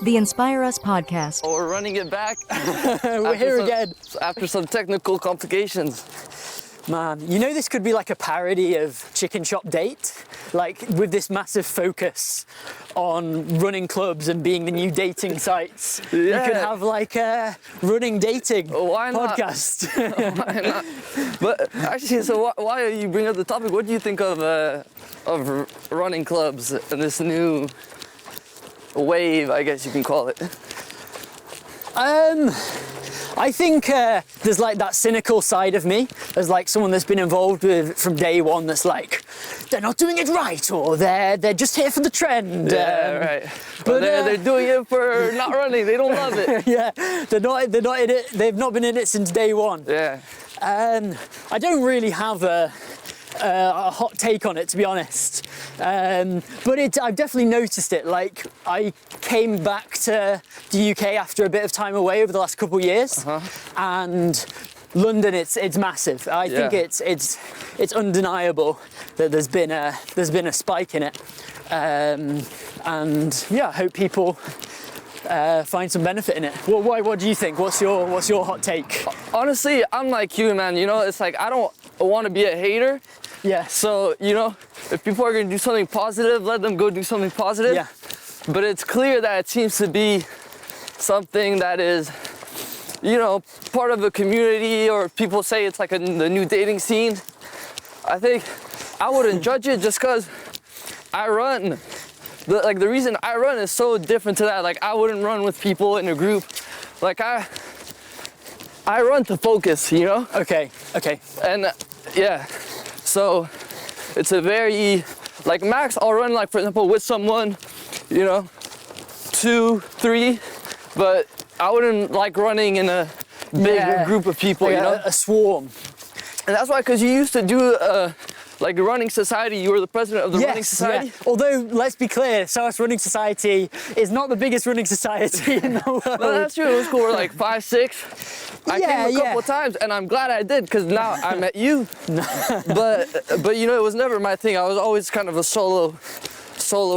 The Inspire Us podcast. Oh, we're running it back. We're here again. After some technical complications. Man, you know this could be like a parody of Chicken Shop Date? Like with this massive focus on running clubs and being the new dating sites. Yeah. You could have like a running dating Why not? podcast. Why not? But actually, so why you bring up the topic? What do you think of running clubs and this new wave, I guess you can call it? I think there's like that cynical side of me as like someone that's been involved with from day one that's like, they're not doing it right, or they're just here for the trend. Yeah, right. But they're doing it for not running. They don't love it. Yeah, they're not in it. They've not been in it since day one. Yeah. I don't really have a hot take on it, to be honest, but I've definitely noticed it. Like, I came back to the UK after a bit of time away over the last couple of years, and London, it's massive. I think it's undeniable that there's been a spike in it, and yeah, I hope people find some benefit in it. What do you think? What's your hot take? Honestly, I'm like you, man. You know, it's like I don't want to be a hater. Yeah. So, you know, if people are going to do something positive, let them go do something positive. Yeah. But it's clear that it seems to be something that is, you know, part of a community, or people say it's like the new dating scene. I think I wouldn't judge it just because I run. The reason I run is so different to that. Like, I wouldn't run with people in a group. Like, I run to focus, you know? Okay. And yeah, so it's a very, like max, I'll run like, for example, with someone, you know, 2, 3, but I wouldn't like running in a big group of people, like you know? A swarm. And that's why, because you used to do like a running society, you were the president of the running society. Yeah. Although, let's be clear, SOAS Running Society is not the biggest running society in the world. No, that's true. It was cool. We're like 5, 6. I came a couple times, and I'm glad I did, because now I met you. but you know, it was never my thing. I was always kind of a solo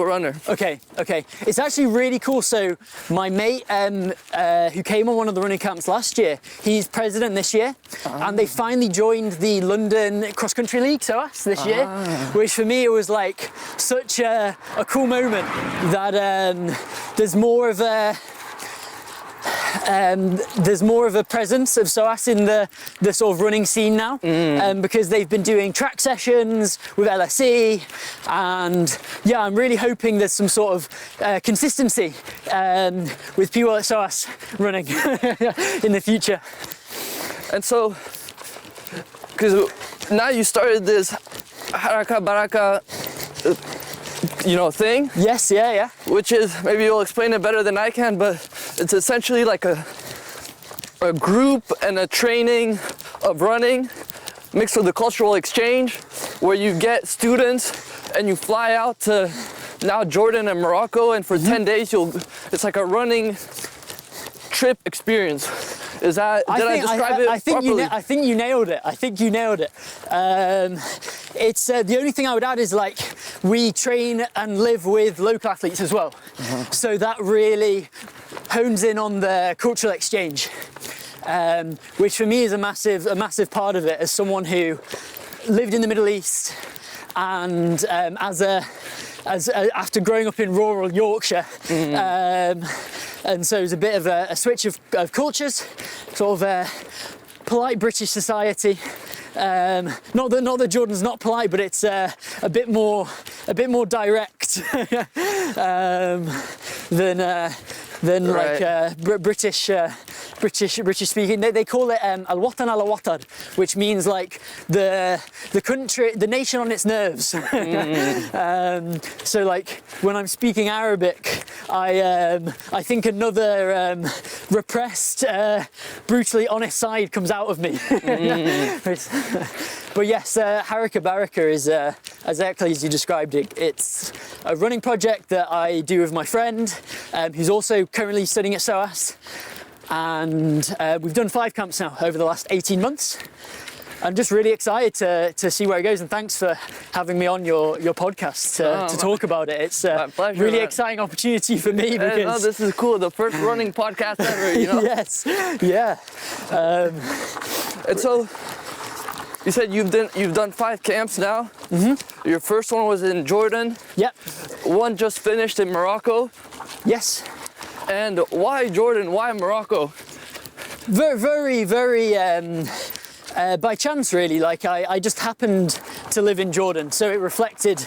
runner. Okay. It's actually really cool. So my mate who came on one of the running camps last year, he's president this year, and they finally joined the London Cross Country League, SOAS, this year, which for me it was like such a cool moment that there's more of a presence of SOAS in the sort of running scene now, because they've been doing track sessions with LSE, and yeah, I'm really hoping there's some sort of consistency with people at SOAS running in the future. And so, because now you started this Haraka Baraka, you know, thing. Yes, yeah. Which is, maybe you'll explain it better than I can, but it's essentially like a group and a training of running mixed with a cultural exchange, where you get students and you fly out to now Jordan and Morocco, and for 10 days it's like a running trip experience. Is that, did I describe it properly? I think you nailed it. It's the only thing I would add is, like, we train and live with local athletes as well. So that really hones in on the cultural exchange, which for me is a massive part of it, as someone who lived in the Middle East, and after growing up in rural Yorkshire, and so it's a bit of a switch of cultures, sort of polite British society. Not that Jordan's not polite, but it's a bit more direct than right. like British speaking. They call it al-watan al-watar, which means like the country, the nation on its nerves. So like when I'm speaking Arabic, I think another repressed, brutally honest side comes out of me. But yes, Haraka Baraka is exactly as you described it. It's a running project that I do with my friend, who's also currently studying at SOAS. And we've done 5 camps now over the last 18 months. I'm just really excited to see where it goes, and thanks for having me on your podcast to talk about it. It's a pleasure, really man. exciting opportunity for me because No, this is cool. The first running podcast ever, you know. yes, yeah. And so you said you've done 5 camps now. Mm-hmm. Your first one was in Jordan. Yep. One just finished in Morocco. Yes. And why Jordan? Why Morocco? Very, very by chance, really. Like I just happened to live in Jordan, so it reflected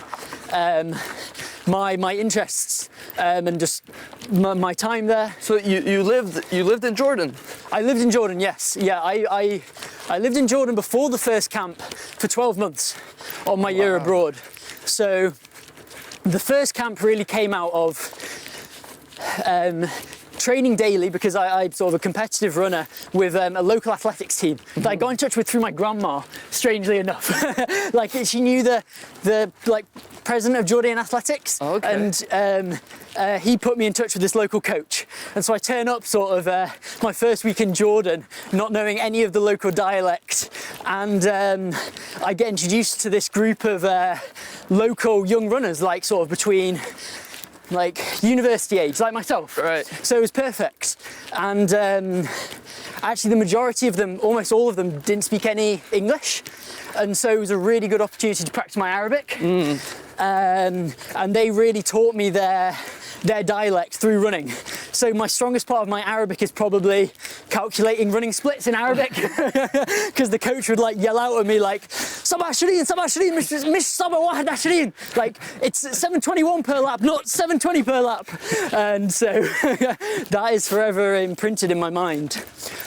my interests and just my time there. So you lived in Jordan? I lived in Jordan, yes. Yeah, I lived in Jordan before the first camp for 12 months on my year abroad. So the first camp really came out of training daily, because I'm sort of a competitive runner with a local athletics team that I got in touch with through my grandma, strangely enough. Like, she knew the like president of Jordan Athletics, and he put me in touch with this local coach. And so I turn up sort of my first week in Jordan, not knowing any of the local dialect, and I get introduced to this group of local young runners, like sort of between like university age, like myself. Right. So it was perfect. And actually the majority of them, almost all of them, didn't speak any English. And so it was a really good opportunity to practice my Arabic. And they really taught me their dialect through running. So my strongest part of my Arabic is probably calculating running splits in Arabic, because the coach would like yell out at me like, Sabah Shireen, mish Sabah Wahad Ashireen. Like, it's 7:21 per lap, not 7:20 per lap. And so that is forever imprinted in my mind.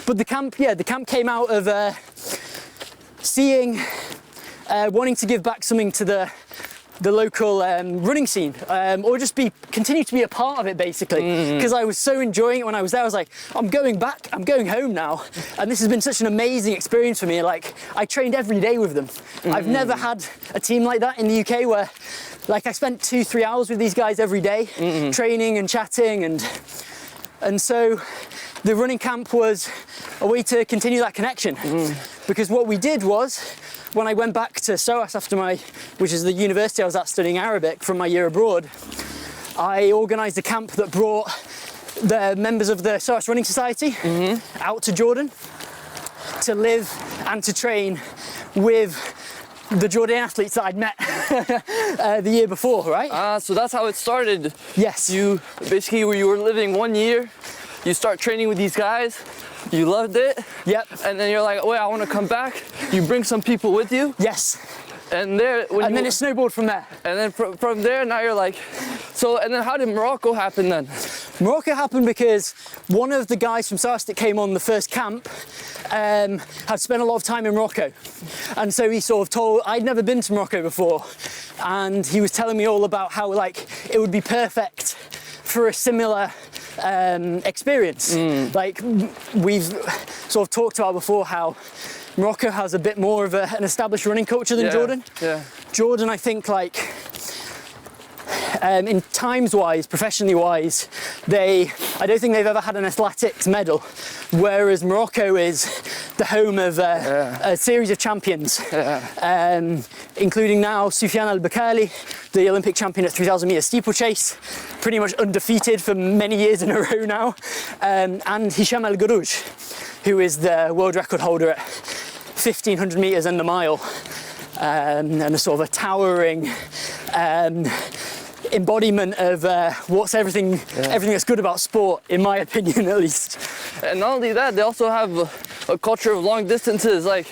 But the camp came out of seeing, wanting to give back something to the local running scene, or just continue to be a part of it, basically, because I was so enjoying it when I was there. I was like, I'm going back, I'm going home now, and this has been such an amazing experience for me. Like, I trained every day with them. I've never had a team like that in the UK, where like I spent 2-3 hours with these guys every day, training and chatting, and so the running camp was a way to continue that connection, because what we did was, when I went back to SOAS after which is the university I was at studying Arabic from my year abroad, I organised a camp that brought the members of the SOAS Running Society out to Jordan to live and to train with the Jordan athletes that I'd met the year before, right? So that's how it started. Yes. You were living 1 year, you start training with these guys, you loved it. Yep. And then you're like, wait, I want to come back. You bring some people with you. Yes. And then it snowballed from there. And then from there, now you're like, so, and then how did Morocco happen then? Morocco happened because one of the guys from SARS that came on the first camp had spent a lot of time in Morocco. And so he sort of told, I'd never been to Morocco before, and he was telling me all about how like it would be perfect for a similar experience. Like we've sort of talked about before, how Morocco has a bit more of an established running culture than Jordan. Yeah. Jordan, I think, like in times wise, professionally wise, I don't think they've ever had an athletics medal, whereas Morocco is the home of a series of champions, including now Soufiane El Bakali, the Olympic champion at 3,000 meter steeplechase, pretty much undefeated for many years in a row now, and Hisham El Gourouj, who is the world record holder at 1,500 meters and the mile, and a sort of a towering embodiment of what's everything that's good about sport, in my opinion, at least. And not only that, they also have a culture of long distances, like,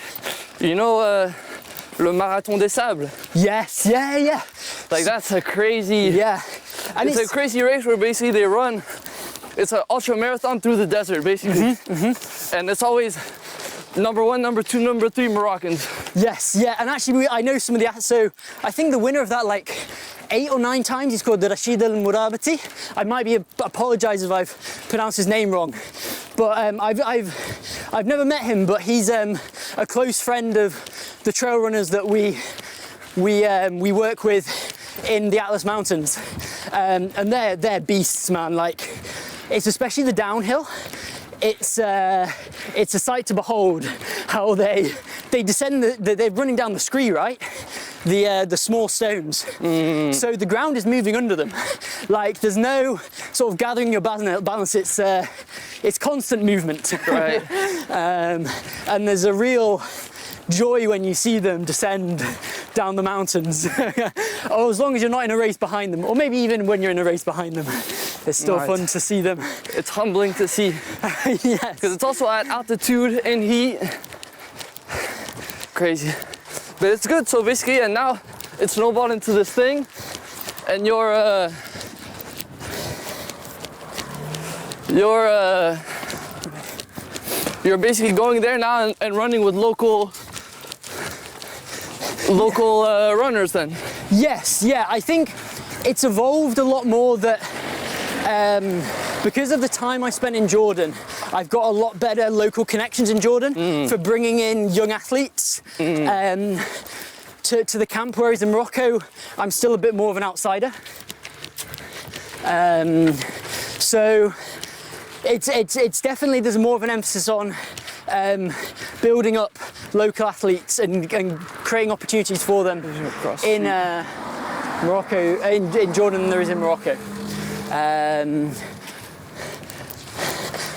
you know, le Marathon des Sables. Yes, yeah. Like, that's a crazy, and it's a crazy race where basically they run, it's an ultra marathon through the desert, basically. And it's always number 1, number 2, number 3 Moroccans. Yes, yeah, and actually I know some of the, so I think the winner of that, like 8 or 9 times, he's called the Rashid Al Murabati. I might apologise if I've pronounced his name wrong, but I've never met him, but he's a close friend of the trail runners that we work with in the Atlas Mountains, and they're beasts, man. Like, it's especially the downhill. It's a sight to behold how they they descend, they're running down the scree, right? The small stones. So the ground is moving under them. Like there's no sort of gathering your balance. It's constant movement. Right. And there's a real joy when you see them descend down the mountains. Or as long as you're not in a race behind them, or maybe even when you're in a race behind them, it's still fun to see them. It's humbling to see. Yes. Because it's also at altitude and heat. Crazy. But it's good. So basically, and now it's snowballed into this thing, and you're basically going there now and running with local runners then. Yes, yeah, I think it's evolved a lot more that because of the time I spent in Jordan, I've got a lot better local connections in Jordan for bringing in young athletes to the camp, whereas in Morocco, I'm still a bit more of an outsider. So it's definitely, there's more of an emphasis on building up local athletes and creating opportunities for them in Morocco, in Jordan than there is in Morocco.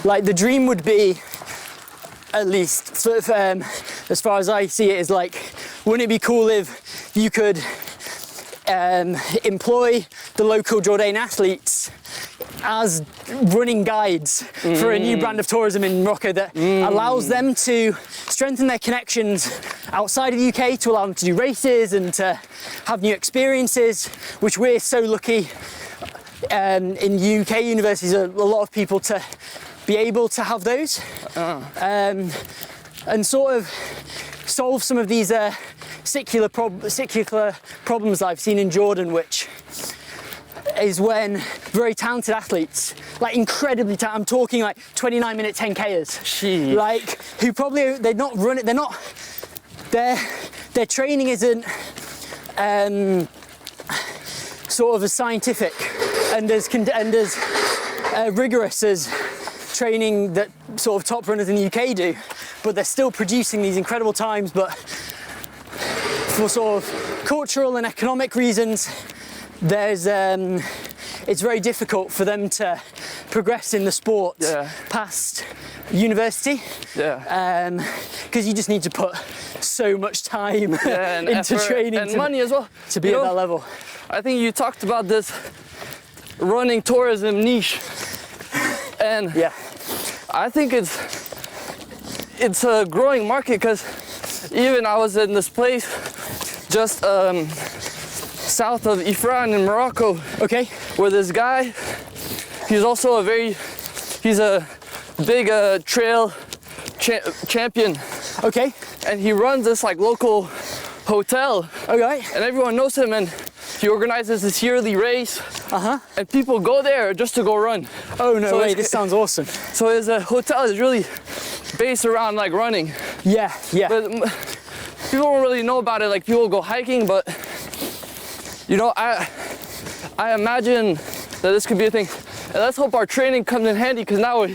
Like the dream would be, at least sort of, as far as I see it, is like, wouldn't it be cool if you could employ the local Jordanian athletes as running guides for a new brand of tourism in Morocco that allows them to strengthen their connections outside of the UK, to allow them to do races and to have new experiences, which we're so lucky in UK universities, a lot of people to be able to have those and sort of solve some of these secular problems that I've seen in Jordan, which is when very talented athletes, like incredibly talented, I'm talking like 29-minute 10Kers, like who probably, they're not running, their training isn't sort of as scientific and as rigorous as training that sort of top runners in the UK do, but they're still producing these incredible times, but for sort of cultural and economic reasons, there's it's very difficult for them to progress in the sport past university, because you just need to put so much time and into training and money as well to be at that level. I think you talked about this running tourism niche, and I think it's a growing market, because even I was in this place just south of Ifran in Morocco, where this guy, he's also he's a big trail champion, and he runs this like local hotel, and everyone knows him, and he organizes this yearly race, and people go there just to go run. Oh no way, this sounds awesome. So his hotel is really based around like running. But people don't really know about it, like people go hiking, but you know, I imagine that this could be a thing. And let's hope our training comes in handy, because now we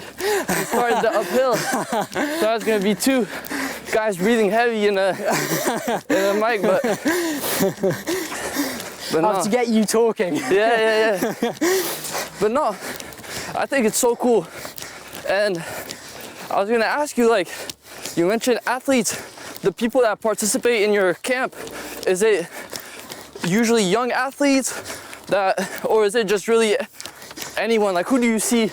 started the uphill. So that's gonna be two guys breathing heavy in a mic, but I have to get you talking. But no, I think it's so cool. And I was gonna ask you, like, you mentioned athletes, the people that participate in your camp, is it usually young athletes or is it just really anyone? Like, who do you see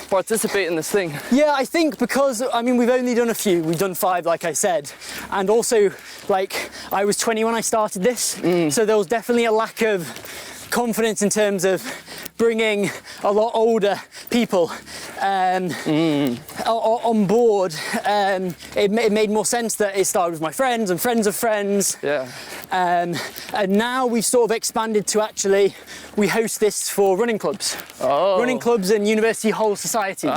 participate in this thing? Yeah, I think because, I mean, we've only done a few. We've done 5, like I said. And also, like, I was 20 when I started this. So there was definitely a lack of confidence in terms of bringing a lot older people on board. It made more sense that it started with my friends and friends of friends. And now we've sort of expanded to actually, we host this for running clubs. Running clubs and university whole societies.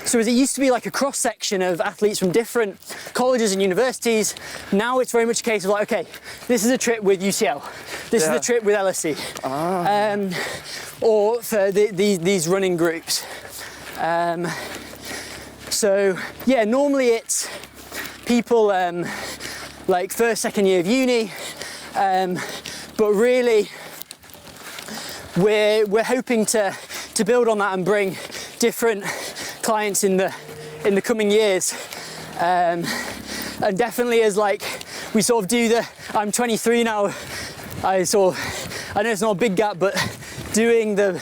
So as it used to be like a cross section of athletes from different colleges and universities, now it's very much a case of like, okay, this is a trip with UCL. This is a trip with LSE. Or for these running groups. So yeah, normally it's people like first, second year of uni. But really, we're hoping to build on that and bring different clients in the coming years. And definitely as like we sort of do I'm 23 now. I know it's not a big gap, but doing the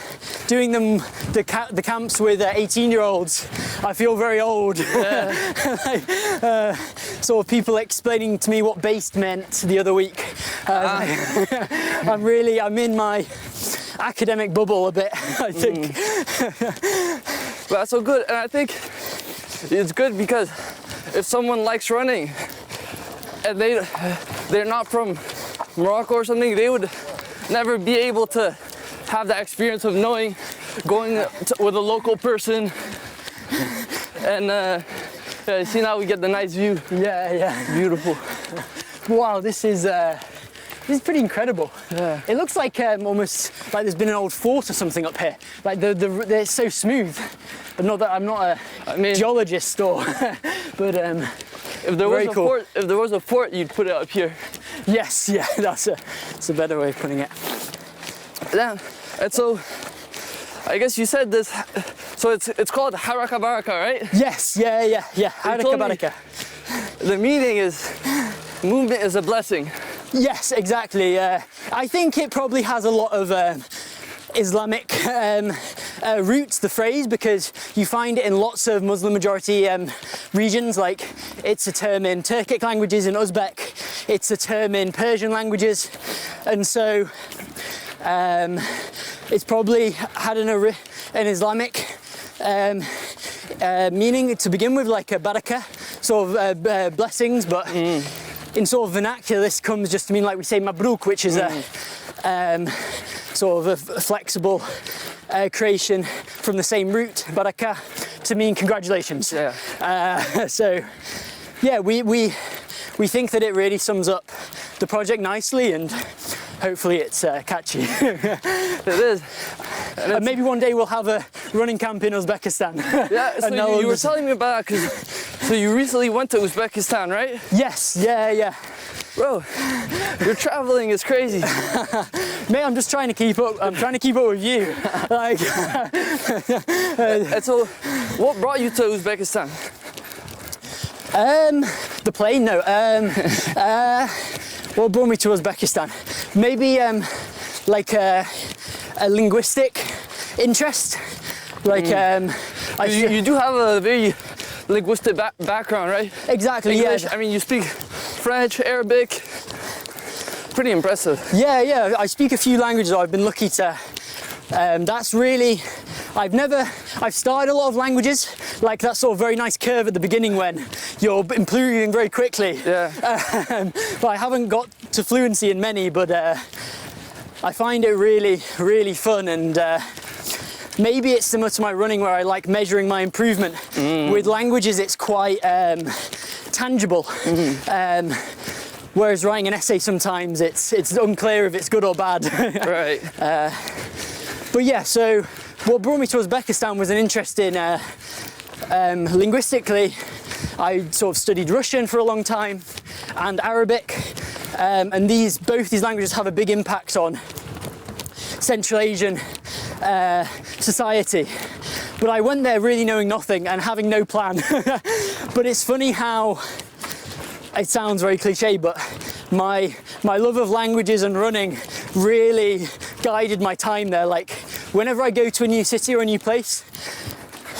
camps with 18-year-olds, I feel very old. Yeah. Sort of people explaining to me what based meant the other week. I'm in my academic bubble a bit, I think. But that's so good, and I think it's good because if someone likes running and they're not from Morocco or something, they would never be able to have that experience of knowing, going with a local person, and see now we get the nice view. Yeah. Beautiful. Wow, this is pretty incredible. Yeah. It looks like almost like there's been an old fort or something up here. Like it's so smooth. But not that I'm not a geologist or, but if there was cool. if there was a fort, you'd put it up here. Yes, yeah, that's a better way of putting it. Yeah, and so I guess you said this. So it's called Haraka Baraka, right? Yes, yeah. Haraka Baraka. The meaning is movement is a blessing. Yes, exactly. I think it probably has a lot of Islamic roots, the phrase, because you find it in lots of Muslim majority regions. Like it's a term in Turkic languages, in Uzbek, it's a term in Persian languages, and so it's probably had an Islamic meaning to begin with, like a barakah, sort of blessings, but in sort of vernacular this comes just to mean, like we say mabruk, which is a sort of a flexible creation from the same root, barakah, to mean congratulations. Yeah. So yeah, we think that it really sums up the project nicely, and hopefully it's catchy. It is. And maybe one day we'll have a running camp in Uzbekistan. Yeah, so you were telling me about that, so you recently went to Uzbekistan, right? Yes, yeah. Bro, your traveling is crazy. Mate, I'm just trying to keep up. I'm trying to keep up with you. Like, and so, what brought you to Uzbekistan? The plane, no. What brought me to Uzbekistan? Maybe like a linguistic interest. Like you do have a very linguistic background, right? Exactly. English, Yeah. I mean, you speak French, Arabic. Pretty impressive. Yeah. I speak a few languages. I've been lucky to. That's really. I've started a lot of languages, like that sort of very nice curve at the beginning when you're improving very quickly. Yeah. But I haven't got to fluency in many, but I find it really, really fun, and maybe it's similar to my running where I like measuring my improvement. With languages, it's quite tangible. Whereas writing an essay, sometimes it's unclear if it's good or bad. Right. But yeah, so what brought me to Uzbekistan was an interest in linguistically. I sort of studied Russian for a long time and Arabic, and both these languages have a big impact on Central Asian society. But I went there really knowing nothing and having no plan. But it's funny how it sounds very cliche, but my love of languages and running really guided my time there. Like whenever I go to a new city or a new place,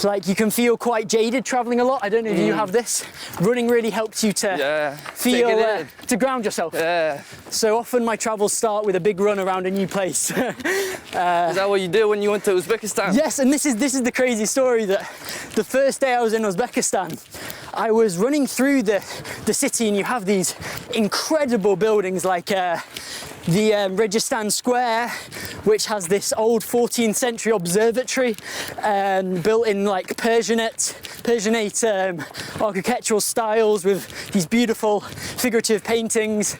like you can feel quite jaded traveling a lot. I don't know if you have this. Running really helps you to feel to ground yourself. Yeah. So often my travels start with a big run around a new place. Is that what you did when you went to Uzbekistan? Yes, and this is the crazy story, that the first day I was in Uzbekistan, I was running through the city, and you have these incredible buildings like the Registan Square, which has this old 14th century observatory built in like Persianate architectural styles with these beautiful figurative paintings,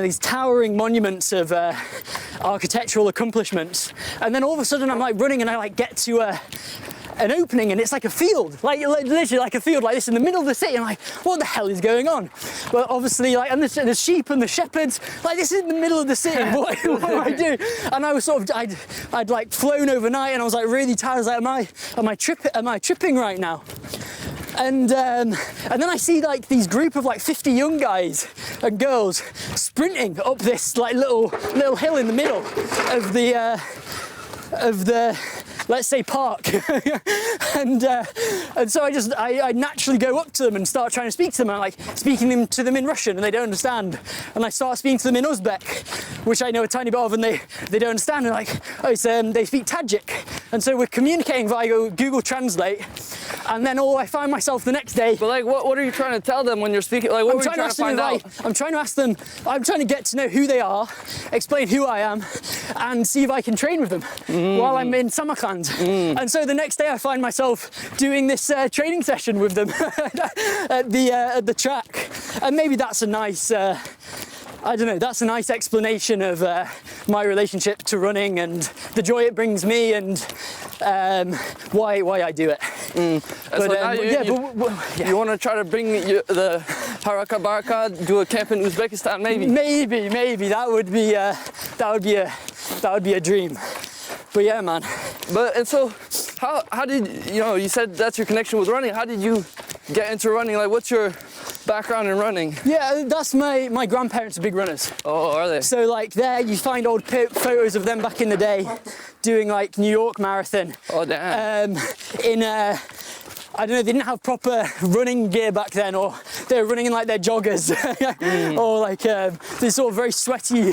these towering monuments of architectural accomplishments. And then all of a sudden I'm like running, and I like get to an opening, and it's like a field, like literally like a field like this in the middle of the city. I'm like, what the hell is going on? Well, obviously, like, and the sheep and the shepherds, like, this is in the middle of the city. What do I do? And I was sort of, I'd like flown overnight, and I was like really tired. I was like, am I tripping right now? And then I see like these group of like 50 young guys and girls sprinting up this like little hill in the middle of the let's say park. and so I naturally go up to them and start trying to speak to them. I'm like speaking to them in Russian, and they don't understand. And I start speaking to them in Uzbek, which I know a tiny bit of, and they don't understand. And like, oh, it's, they speak Tajik. And so we're communicating via Google Translate. And then I find myself the next day. But like, what are you trying to tell them when you're speaking? Like, what were you trying to find out? I'm trying to ask them, I'm trying to get to know who they are, explain who I am, and see if I can train with them while I'm in Samarkand. And so the next day I find myself doing this training session with them at the track. And maybe that's a nice, I don't know, that's a nice explanation of my relationship to running and the joy it brings me, and why I do it. But now you want to try to bring the Haraka Baraka, do a camp in Uzbekistan, maybe? Maybe that would be a dream. But yeah, man. And so how did you said that's your connection with running? How did you get into running? Like, what's your background in running? Yeah, that's my grandparents are big runners. Oh, are they? So like there you find old photos of them back in the day doing like New York Marathon. Oh, damn. I don't know, they didn't have proper running gear back then, or they were running in like their joggers, or like this sort of very sweaty,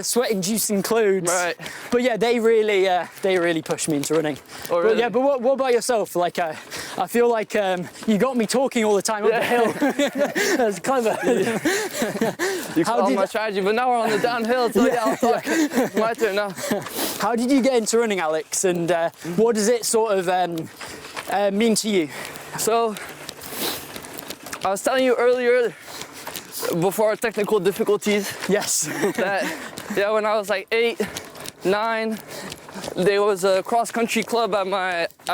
sweat-inducing clothes. Right. But yeah, they really pushed me into running. Oh, really? But yeah, but what about yourself? Like, I feel like you got me talking all the time up the hill. That's clever. You followed my strategy, but now we're on the downhill, so yeah, I'll talk. My turn now. How did you get into running, Alex? And what does it sort of mean to you? So, I was telling you earlier, before our technical difficulties, yes, that when I was like 8, 9, there was a cross-country club at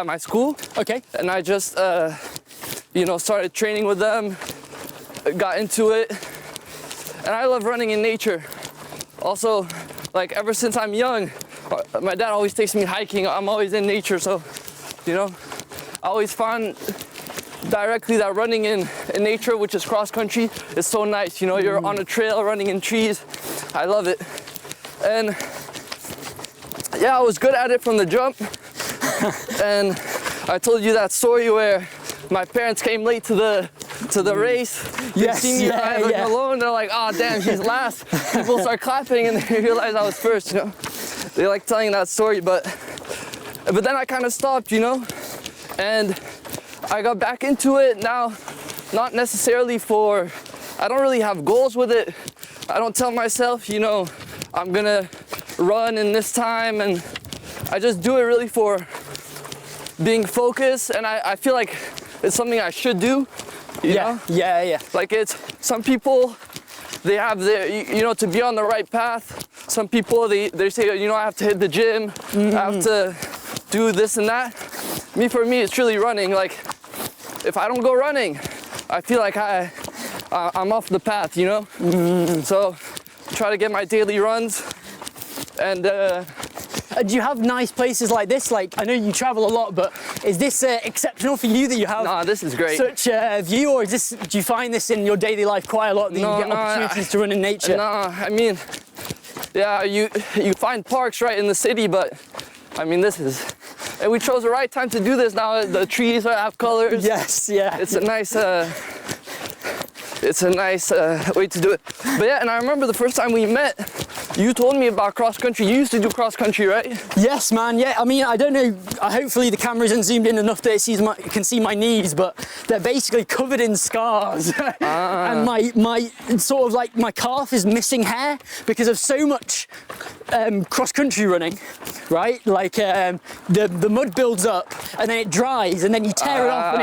my school. Okay. And I just started training with them, got into it, and I love running in nature. Also, like, ever since I'm young, my dad always takes me hiking. I'm always in nature, so I always found directly that running in nature, which is cross country, is so nice. You're on a trail running in trees. I love it. And yeah, I was good at it from the jump. And I told you that story where my parents came late to the race. They see me driving alone. They're like, "Oh, damn, he's last." People start clapping, and they realize I was first. They like telling that story, but then I kind of stopped, and I got back into it now. Not necessarily I don't really have goals with it. I don't tell myself, I'm gonna run in this time, and I just do it really for being focused, and I feel like it's something I should do. You know? Yeah. Like, it's some people, they have to be on the right path. Some people they say, I have to hit the gym, I have to do this and that. For me, it's really running. Like, if I don't go running, I feel like I'm off the path, So try to get my daily runs, and do you have nice places like this? Like, I know you travel a lot, but is this exceptional for you that you have? Nah, this is great. Such a view, or do you find this in your daily life quite a lot, that you get opportunities to run in nature? You find parks right in the city, but and we chose the right time to do this now. The trees have colors. Yes, yeah. It's a nice way to do it. But yeah, and I remember the first time we met, you told me about cross country. You used to do cross country, right? Yes, man. Yeah. I don't know. Hopefully the camera isn't zoomed in enough that it can see my knees, but they're basically covered in scars. And my sort of like my calf is missing hair because of so much cross country running, right? Like the mud builds up and then it dries and then you tear it off and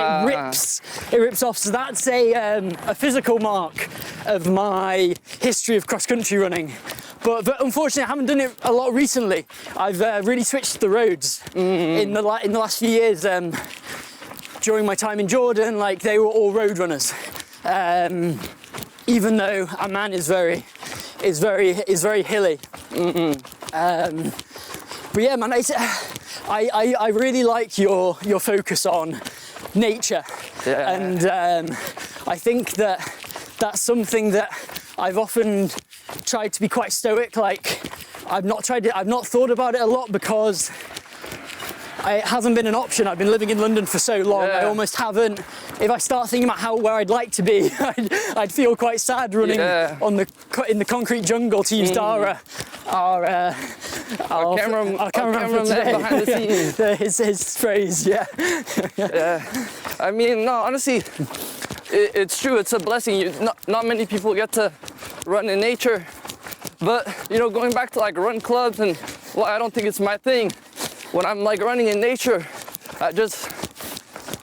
it rips off. So that's a physical mark of my history of cross country running. but unfortunately I haven't done it a lot recently. I've really switched the roads in the last few years. During my time in Jordan, like they were all road runners. Even though Amman is very hilly. But yeah, man, I really like your focus on nature, and I think that's something that I've often tried to be quite stoic. Like I've not thought about it a lot because it hasn't been an option. I've been living in London for so long. I almost haven't. If I start thinking about where I'd like to be, I'd feel quite sad running in the concrete jungle, to use Dara, our cameraman for today. Behind the scenes. his phrase, yeah. I mean, no, honestly, it's true. It's a blessing. Not many people get to run in nature, but you know, going back to like run clubs and I don't think it's my thing. When I'm like running in nature,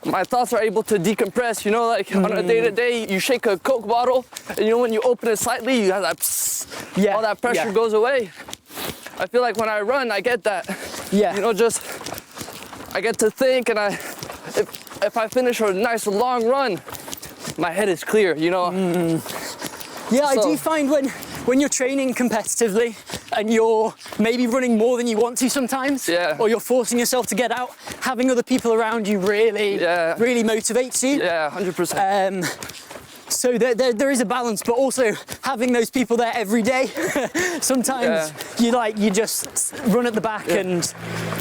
my thoughts are able to decompress, you know, like on a day-to-day, you shake a Coke bottle and you know, when you open it slightly, you have that psst, all that pressure goes away. I feel like when I run, I get that, you know, I get to think, and if I finish a nice long run, my head is clear, you know. Yeah, I do find when you're training competitively and you're maybe running more than you want to sometimes, or you're forcing yourself to get out, having other people around you really motivates you. Yeah, 100%. So there is a balance, but also having those people there every day, sometimes you just run at the back and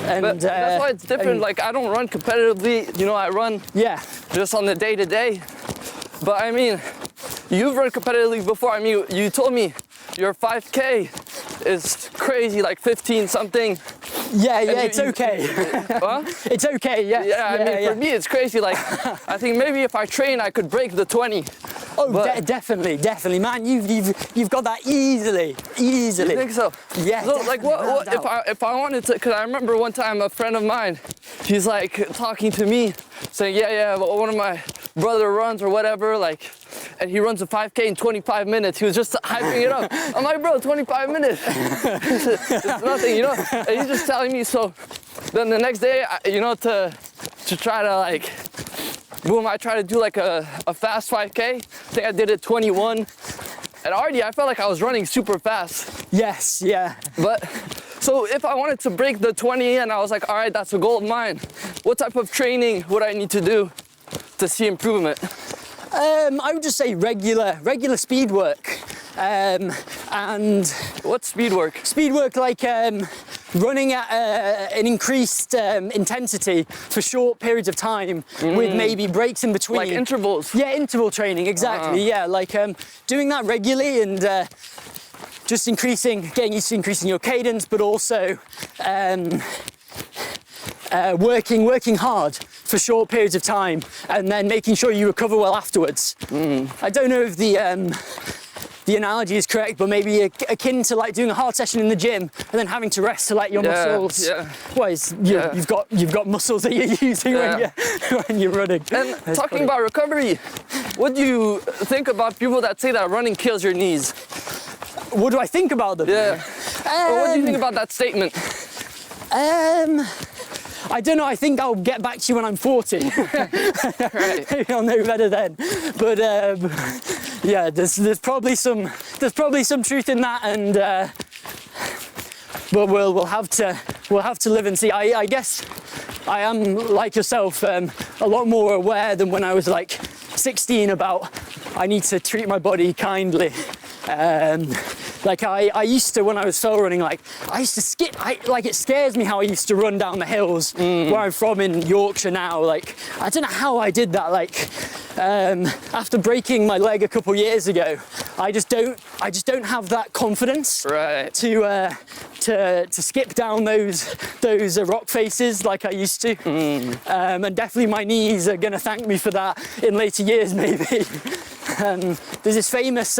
that's why it's different. Like I don't run competitively, you know, I run just on the day-to-day. But I mean, you've run competitively before. I mean, you told me your 5K is crazy, like 15 something. Yeah, it's okay. Huh? It's okay, yeah. I mean, for me, it's crazy. Like, I think maybe if I train, I could break the 20. Oh, definitely, man. You've got that easily. You think so? Yeah. So, like, what if I wanted to? Because I remember one time a friend of mine, he's like talking to me, saying, one of my brother runs or whatever, like, and he runs a 5K in 25 minutes. He was just hyping it up. I'm like, bro, 25 minutes. It's nothing, you know. And he's just telling me. So then the next day, you know, to try to like, boom, I try to do like a fast 5K. I think I did it 21. And already I felt like I was running super fast. Yes, yeah. But so if I wanted to break the 20 and I was like, all right, that's a goal of mine, what type of training would I need to do to see improvement? I would just say regular speed work. And what's speed work? Speed work, like running at an increased intensity for short periods of time with maybe breaks in between. Like intervals? Yeah, interval training, exactly. Yeah, like doing that regularly and just getting used to increasing your cadence, but also working hard for short periods of time and then making sure you recover well afterwards. I don't know if the analogy is correct, but maybe akin to like doing a hard session in the gym and then having to rest to let your muscles. You've got muscles that you're using when you're running. And that's talking about recovery, what do you think about people that say that running kills your knees? What do I think about them? Yeah. Or what do you think about that statement? I don't know. I think I'll get back to you when I'm 40. Right. Maybe I'll know better then. But yeah, there's probably some truth in that, and but we'll have to live and see. I guess I am like yourself, a lot more aware than when I was like 16 about I need to treat my body kindly. Like I used to, when I was trail running, like I used to skip, like it scares me how I used to run down the hills where I'm from in Yorkshire now. Like, I don't know how I did that. Like, after breaking my leg a couple years ago, I just don't have that confidence to skip down those rock faces like I used to. And definitely my knees are gonna thank me for that in later years, maybe. There's this famous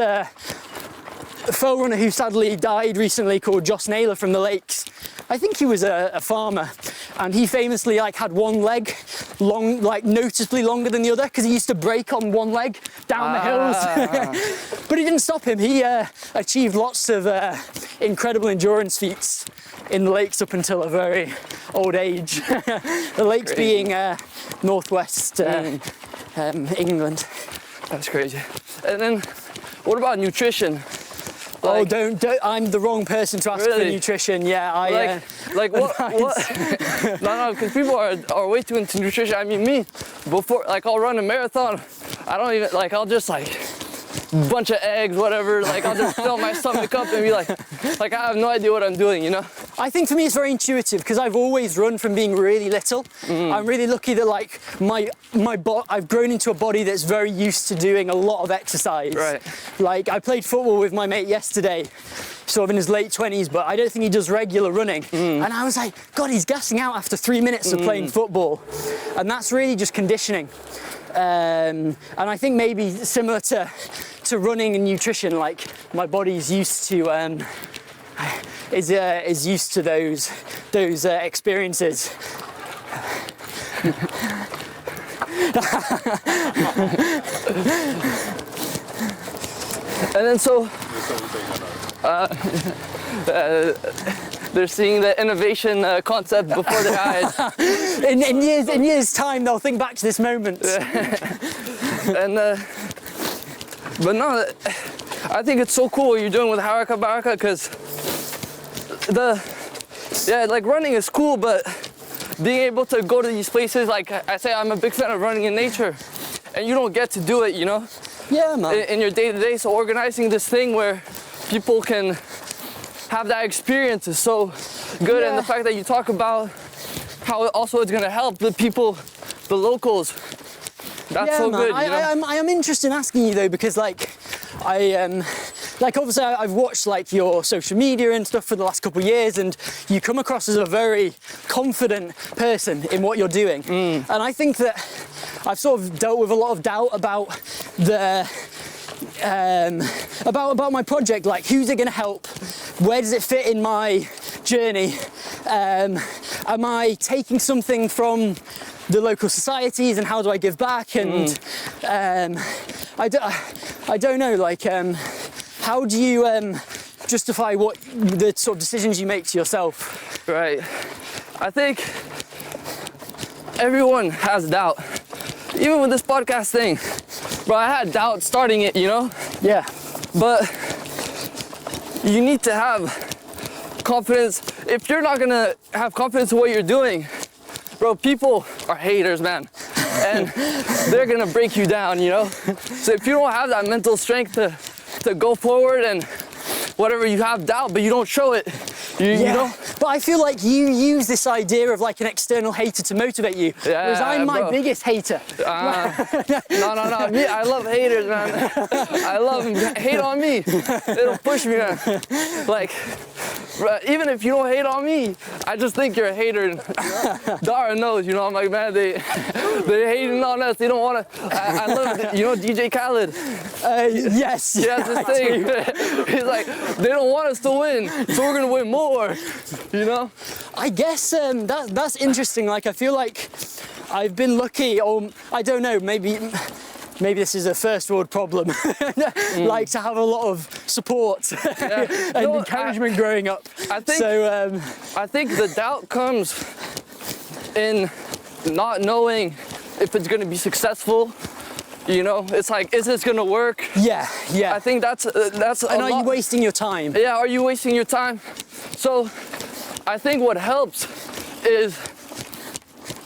fell runner who sadly died recently called Joss Naylor from the Lakes. I think he was a farmer, and he famously like had one leg long, like noticeably longer than the other, because he used to break on one leg down the hills. But it didn't stop him. He achieved lots of incredible endurance feats in the lakes up until a very old age. The lakes being northwest England. That's crazy. And then, what about nutrition? Oh, don't! I'm the wrong person to ask for nutrition. Yeah, what? No, because people are way too into nutrition. I mean, me, before, like, I'll run a marathon. I don't even, like, I'll just, like, bunch of eggs, whatever. Like, I'll just fill my stomach up and be like, I have no idea what I'm doing, you know? I think for me it's very intuitive because I've always run from being really little. I'm really lucky that, like, I've grown into a body that's very used to doing a lot of exercise. Right. Like, I played football with my mate yesterday, sort of in his late 20s, but I don't think he does regular running. And I was like, God, he's gassing out after 3 minutes of playing football. And that's really just conditioning. And I think maybe similar to running and nutrition, like, my body's used to is used to those experiences. And then so they're seeing the innovation concept before their eyes. In years' time, they'll think back to this moment. And but no, I think it's so cool what you're doing with Haraka Baraka, because like, running is cool, but being able to go to these places, like I say, I'm a big fan of running in nature, and you don't get to do it, you know? Yeah, man. In your day-to-day, so organizing this thing where people can have that experience is so good. Yeah. And the fact that you talk about how also it's gonna help the people, the locals, that's so good. You know? I am interested in asking you though, because like obviously I've watched, like, your social media and stuff for the last couple of years, and you come across as a very confident person in what you're doing. And I think that I've sort of dealt with a lot of doubt about about my project, like, who's it going to help? Where does it fit in my journey? Am I taking something from the local societies, and how do I give back? And I don't know, like, how do you justify what the sort of decisions you make to yourself? Right. I think everyone has doubt. Even with this podcast thing, bro, I had doubt starting it, you know? Yeah. But you need to have confidence. If you're not gonna have confidence in what you're doing, bro, people are haters, man. And they're gonna break you down, you know? So if you don't have that mental strength to go forward, and whatever, you have doubt, but you don't show it, you know? But I feel like you use this idea of, like, an external hater to motivate you, whereas I'm my biggest hater. No. Me, I love haters, man. I love them. Hate on me. It'll push me, man. Like, even if you don't hate on me, I just think you're a hater. Dara knows, you know, I'm like, man, they're hating on us. They don't want to. I love it. You know DJ Khaled? Yes. He has this thing. He's like, they don't want us to win, so we're going to win more. You know? I guess that's interesting. Like, I feel like I've been lucky, or I don't know, maybe this is a first world problem, like, to have a lot of support and encouragement growing up. I think the doubt comes in not knowing if it's going to be successful. You know, it's like, is this gonna work? Yeah. I think that's. And are you wasting your time? Yeah, are you wasting your time? So, I think what helps is,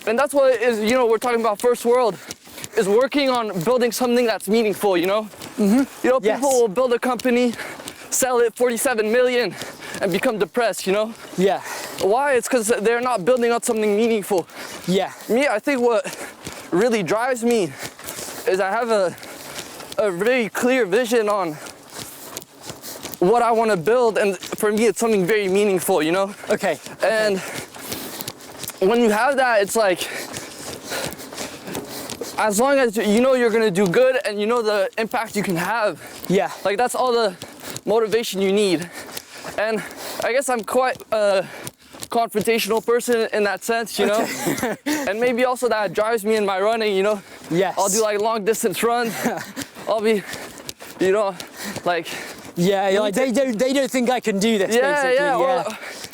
and that's what is, you know, we're talking about first world, is working on building something that's meaningful. You know, you know, people will build a company, sell it 47 million, and become depressed. You know? Yeah. Why? It's because they're not building on something meaningful. Yeah. Me, I think what really drives me is I have a very clear vision on what I want to build, and for me it's something very meaningful, you know? Okay. And when you have that, it's like, as long as you know you're gonna do good and you know the impact you can have, like, that's all the motivation you need. And I guess I'm quite a confrontational person in that sense, you know? And maybe also that drives me in my running, you know? Yes. I'll do, like, long distance runs. I'll be, you know, like, Yeah, like they don't think I can do this. Basically.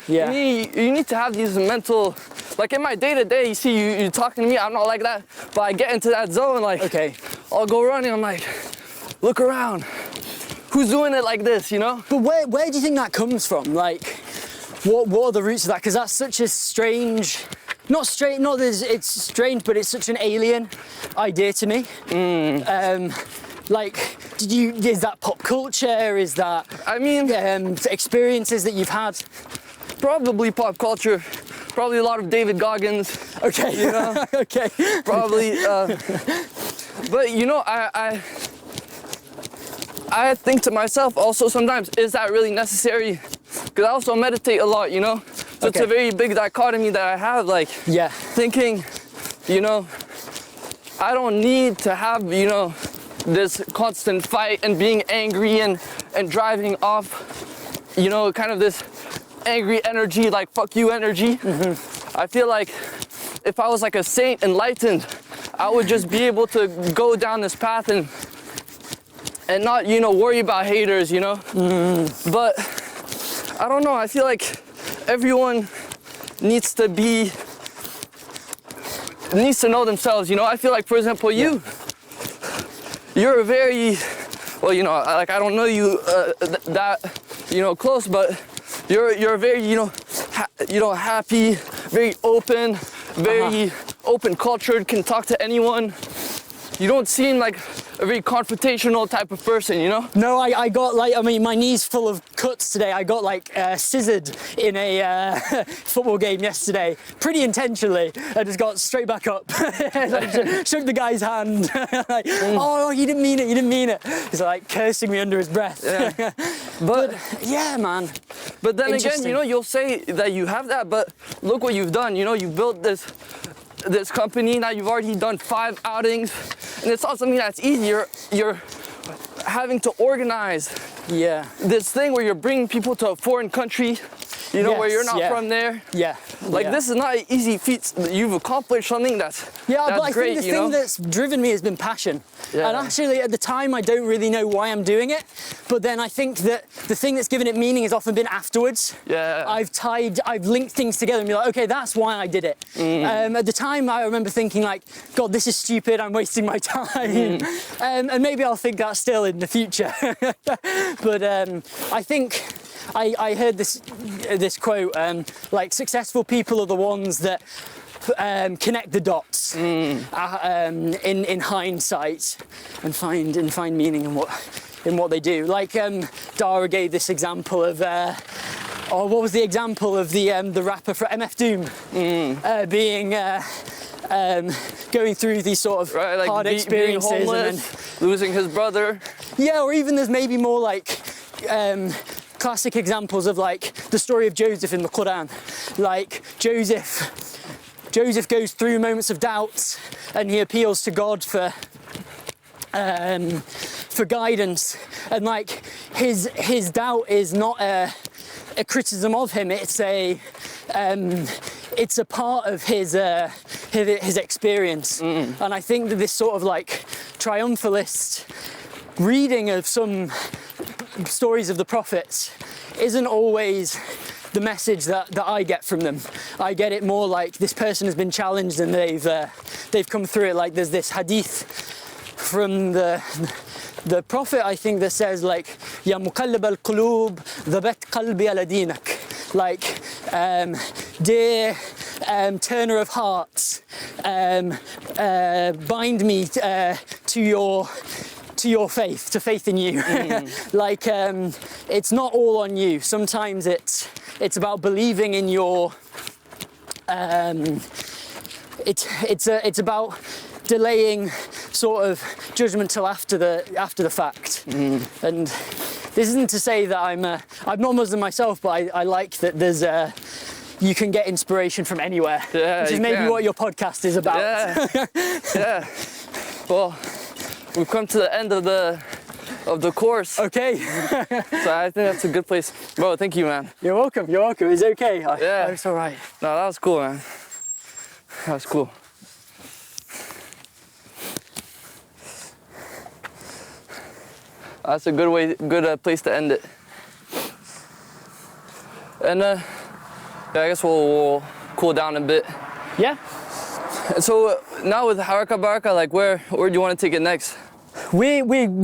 Yeah. You need to have these mental, like in my day-to-day, you see you talking to me, I'm not like that, but I get into that zone, like, okay, I'll go running, I'm like, look around, who's doing it like this, you know? But where do you think that comes from? Like, what are the roots of that? Because that's such a strange, not that it's strange, but it's such an alien idea to me. Like, is that pop culture? Is that, I mean, experiences that you've had? Probably pop culture, probably a lot of David Goggins. Okay, you know? okay. Probably, but you know, I think to myself also sometimes, is that really necessary? Because I also meditate a lot, you know? So it's a very big dichotomy that I have, like, thinking, you know, I don't need to have, you know, this constant fight and being angry and driving off, you know, kind of this angry energy, like fuck you energy. I feel like if I was like a saint, enlightened, I would just be able to go down this path and not, you know, worry about haters, you know? But I don't know, I feel like everyone needs to know themselves, you know? I feel like, for example, you're a very, well, you know, like I don't know you that, you know, close, but you're very, you know, happy, very open, very open cultured, can talk to anyone. You don't seem like a very confrontational type of person, you know? No, I got like, I mean, my knee's full of cuts today. I got like scissored in a football game yesterday, pretty intentionally. I just got straight back up, like, shook the guy's hand. Like, oh, you didn't mean it. He's like cursing me under his breath. Yeah. But yeah, man. But then again, you know, you'll say that you have that, but look what you've done. You know, you built this company, now you've already done 5 outings, and it's not something that's easy. You're having to organize this thing where you're bringing people to a foreign country, you know, where you're not from there. Like this is not an easy feat. You've accomplished something that's but I great, think the thing that's driven me has been passion. And actually at the time I don't really know why I'm doing it, but then I think that the thing that's given it meaning has often been afterwards. I've linked things together and be like, okay, that's why I did it. At the time I remember thinking like, God, this is stupid, I'm wasting my time. And maybe I'll think that still in the future. But I think I heard this quote, like successful people are the ones that connect the dots in hindsight and find meaning in what they do. Like Dara gave this example of what was the example of the rapper for MF Doom being going through these sort of like hard experiences being homeless, and then losing his brother. Or even there's maybe more like classic examples of like the story of Joseph in the Quran. Like Joseph goes through moments of doubt and he appeals to God for guidance, and like his doubt is not a criticism of him, it's a part of his experience. And I think that this sort of like triumphalist reading of some stories of the prophets isn't always the message that I get from them. I get it more like this person has been challenged and they've come through it. Like there's this hadith from the prophet, I think, that says like, Ya muqallib al-qulub, dhabat qalbi ala dinak. Like, dear turner of hearts, bind me to your faith, to faith in you. Like, it's not all on you. Sometimes it's about believing in your, it's about delaying sort of judgment till after the fact. And this isn't to say that I'm not Muslim myself, but I like that there's you can get inspiration from anywhere, which is maybe what your podcast is about. Well, we've come to the end of the course. Okay. So I think that's a good place. Bro, thank you, man. You're welcome. It's okay. It's all right. No, that was cool, man. That was cool. That's a good place to end it. And yeah, I guess we'll cool down a bit. Yeah. And so now with Haraka Baraka, like where do you want to take it next? We're doing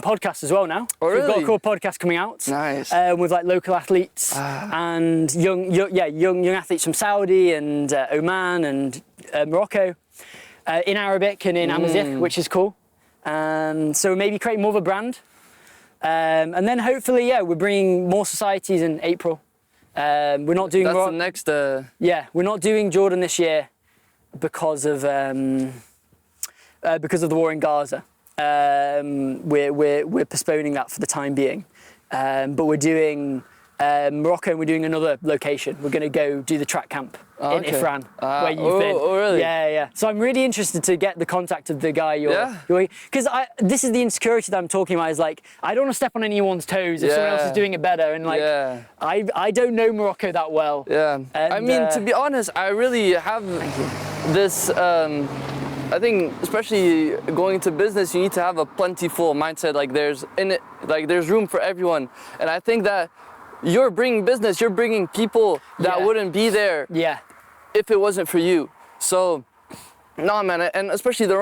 podcasts as well now. Oh, really? We've got a cool podcast coming out. Nice. With like local athletes and young athletes from Saudi and Oman and Morocco, in Arabic and in Amazigh, which is cool. So maybe create more of a brand. And then hopefully, yeah, we're bringing more societies in April. We're not doing. That's the next. Yeah, we're not doing Jordan this year because of the war in Gaza. We're postponing that for the time being. But we're doing Morocco, and we're doing another location. We're going to go do the track camp in Ifran, where you've been. Oh, really? Yeah. So I'm really interested to get the contact of the guy you're because this is the insecurity that I'm talking about. Is like I don't want to step on anyone's toes if someone else is doing it better, and like I don't know Morocco that well. Yeah. And, I mean, to be honest, I really have this. I think, especially going into business, you need to have a plentiful mindset. Like there's room for everyone, and I think that. You're bringing business, you're bringing people that wouldn't be there if it wasn't for you. So, no, man, and especially the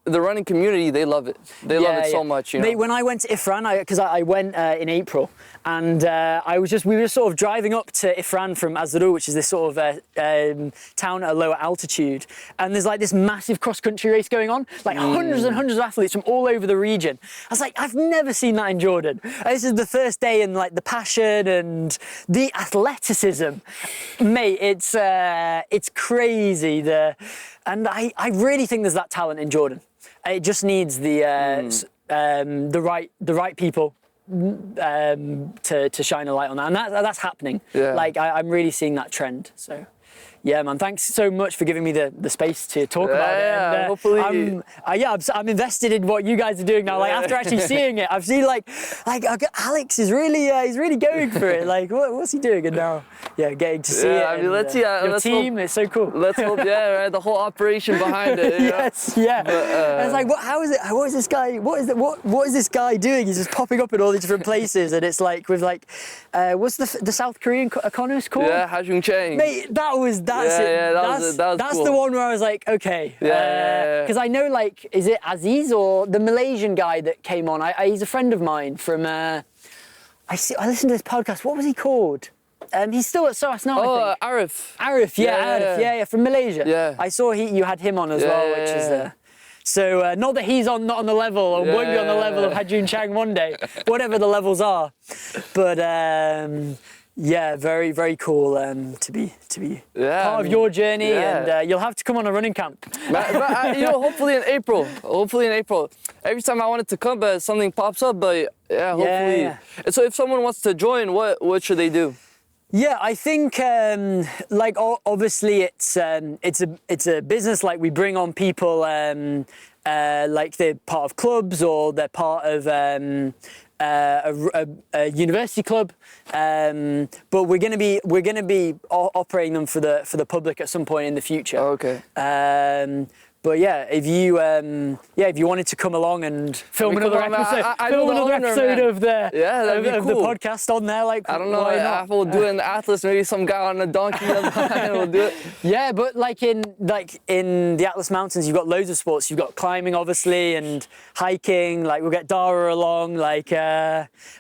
running community, they love it. They love it so much, you know. Mate, when I went to Ifran, because I went in April, and we were sort of driving up to Ifran from Azrou, which is this sort of town at a lower altitude, and there's like this massive cross-country race going on, like hundreds and hundreds of athletes from all over the region. I was like, I've never seen that in Jordan. This is the first day, and like the passion and the athleticism, mate, it's crazy. And I really think there's that talent in Jordan. It just needs the right people to shine a light on that, and that's happening. Yeah. Like I'm really seeing that trend. So, yeah, man. Thanks so much for giving me the space to talk about it. And, hopefully. I'm invested in what you guys are doing now. Like after actually seeing it, I've seen like Alex is really he's really going for it. Like what's he doing? And now, getting to see it. I mean, let's see. Your team is so cool. Let's hope. Right, the whole operation behind it. Yes, yeah. But, it's like, how is it? What is this guy? What is this guy doing? He's just popping up in all these different places, and it's like with like, what's the South Korean economist called? Yeah, Ha-Jung Chang. Mate, that's cool. the one where I was like, okay. Because I know, like, is it Aziz or the Malaysian guy that came on? He's a friend of mine from. I listened to this podcast. What was he called? He's still at SOAS now. I think. Arif. Arif, Arif, from Malaysia. Yeah. I saw you had him on as well, which is. So not that he's not on the level or won't be on the level of Ha-Jung Chang one day, whatever the levels are, but. Yeah, very, very cool to be part of your journey, and you'll have to come on a running camp. But hopefully in April. Every time I wanted to come, but something pops up. But hopefully. Yeah. So if someone wants to join, what should they do? Yeah, I think like obviously it's a business. Like we bring on people like they're part of clubs or they're part of. A university club, but we're going to be operating them for the public at some point in the future. Okay. But if you wanted to come along and film another episode of the podcast on there, like I don't know, we'll do it in the Atlas, maybe some guy on a donkey will do it. Yeah, but like in the Atlas Mountains, you've got loads of sports. You've got climbing, obviously, and hiking. Like we'll get Dara along, like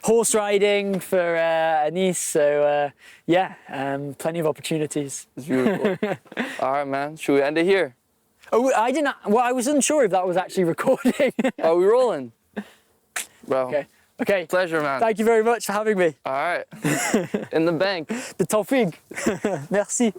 horse riding for Anis. So plenty of opportunities. It's beautiful. All right, man. Should we end it here? Oh, I didn't. Well, I was unsure if that was actually recording. Are we rolling? Bro. Okay. Pleasure, man. Thank you very much for having me. All right. In the bank. The tawfiq. Merci.